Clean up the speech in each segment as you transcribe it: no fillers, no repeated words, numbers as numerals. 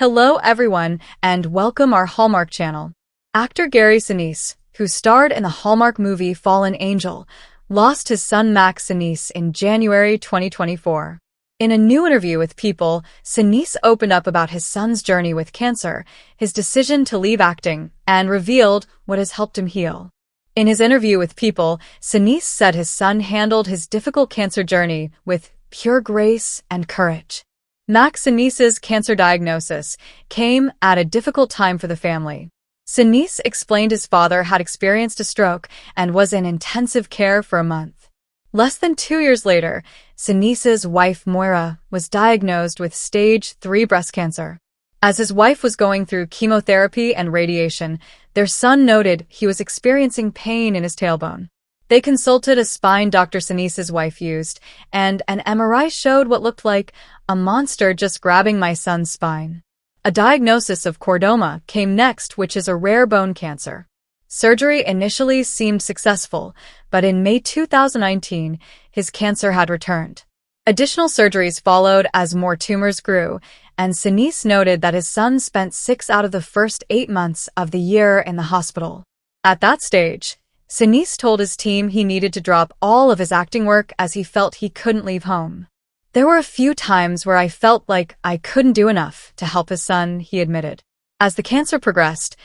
Hello everyone, and welcome our Hallmark channel. Actor Gary Sinise, who starred in the Hallmark movie Fallen Angel, lost his son Max Sinise in January 2024. In a new interview with People, Sinise opened up about his son's journey with cancer, his decision to leave acting, and revealed what has helped him heal. In his interview with People, Sinise said his son handled his difficult cancer journey with pure grace and courage. Max Sinise's cancer diagnosis came at a difficult time for the family. Sinise explained his father had experienced a stroke and was in intensive care for a month. Less than 2 years later, Sinise's wife Moira was diagnosed with stage 3 breast cancer. As his wife was going through chemotherapy and radiation, their son noted he was experiencing pain in his tailbone. They consulted a spine doctor Sinise's wife used, and an MRI showed what looked like a monster just grabbing my son's spine. A diagnosis of chordoma came next, which is a rare bone cancer. Surgery initially seemed successful, but in May 2019, his cancer had returned. Additional surgeries followed as more tumors grew, and Sinise noted that his son spent 6 out of the first 8 months of the year in the hospital. At that stage, Sinise told his team he needed to drop all of his acting work as he felt he couldn't leave home. There were a few times where I felt like I couldn't do enough to help his son, he admitted. As the cancer progressed,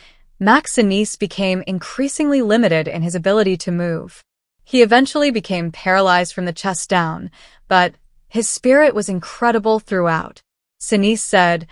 Max Sinise became increasingly limited in his ability to move. He eventually became paralyzed from the chest down, but his spirit was incredible throughout. Sinise said,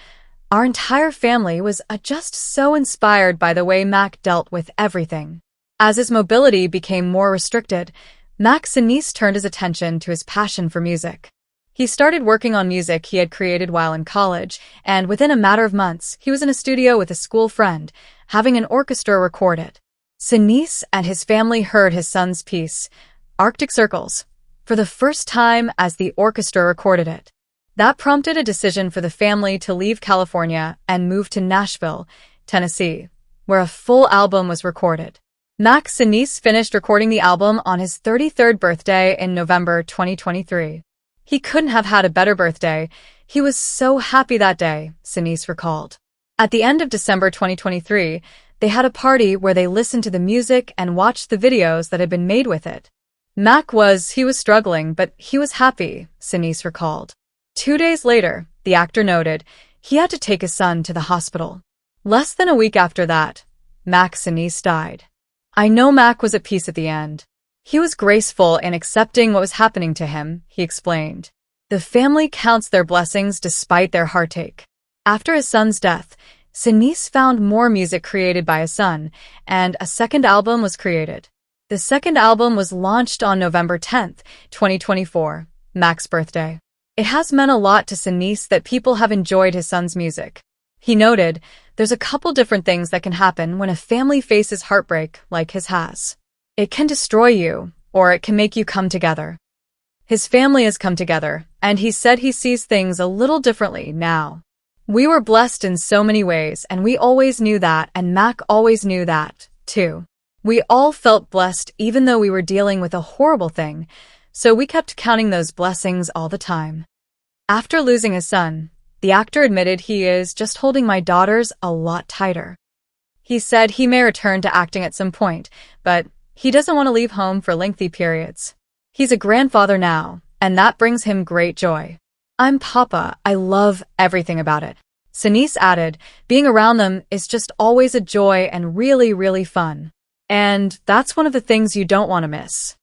"Our entire family was just so inspired by the way Mac dealt with everything." As his mobility became more restricted, Max Sinise turned his attention to his passion for music. He started working on music he had created while in college, and within a matter of months, he was in a studio with a school friend, having an orchestra record it. Sinise and his family heard his son's piece, Arctic Circles, for the first time as the orchestra recorded it. That prompted a decision for the family to leave California and move to Nashville, Tennessee, where a full album was recorded. Max Sinise finished recording the album on his 33rd birthday in November 2023. He couldn't have had a better birthday. He was so happy that day, Sinise recalled. At the end of December 2023, they had a party where they listened to the music and watched the videos that had been made with it. He was struggling, but he was happy, Sinise recalled. 2 days later, the actor noted, he had to take his son to the hospital. Less than a week after that, Max Sinise died. "I know Mac was at peace at the end. He was graceful in accepting what was happening to him," he explained. The family counts their blessings despite their heartache. After his son's death, Sinise found more music created by his son, and a second album was created. The second album was launched on November 10th, 2024, Mac's birthday. It has meant a lot to Sinise that people have enjoyed his son's music. He noted, "There's a couple different things that can happen when a family faces heartbreak like his has. It can destroy you, or it can make you come together. His family has come together, and he said he sees things a little differently now. We were blessed in so many ways, and we always knew that, and Mac always knew that, too. We all felt blessed even though we were dealing with a horrible thing, so we kept counting those blessings all the time." After losing his son, the actor admitted, "He is just holding my daughters a lot tighter." He said he may return to acting at some point, but he doesn't want to leave home for lengthy periods. He's a grandfather now, and that brings him great joy. "I'm Papa, I love everything about it." Sinise added, "Being around them is just always a joy and really, really fun. And that's one of the things you don't want to miss."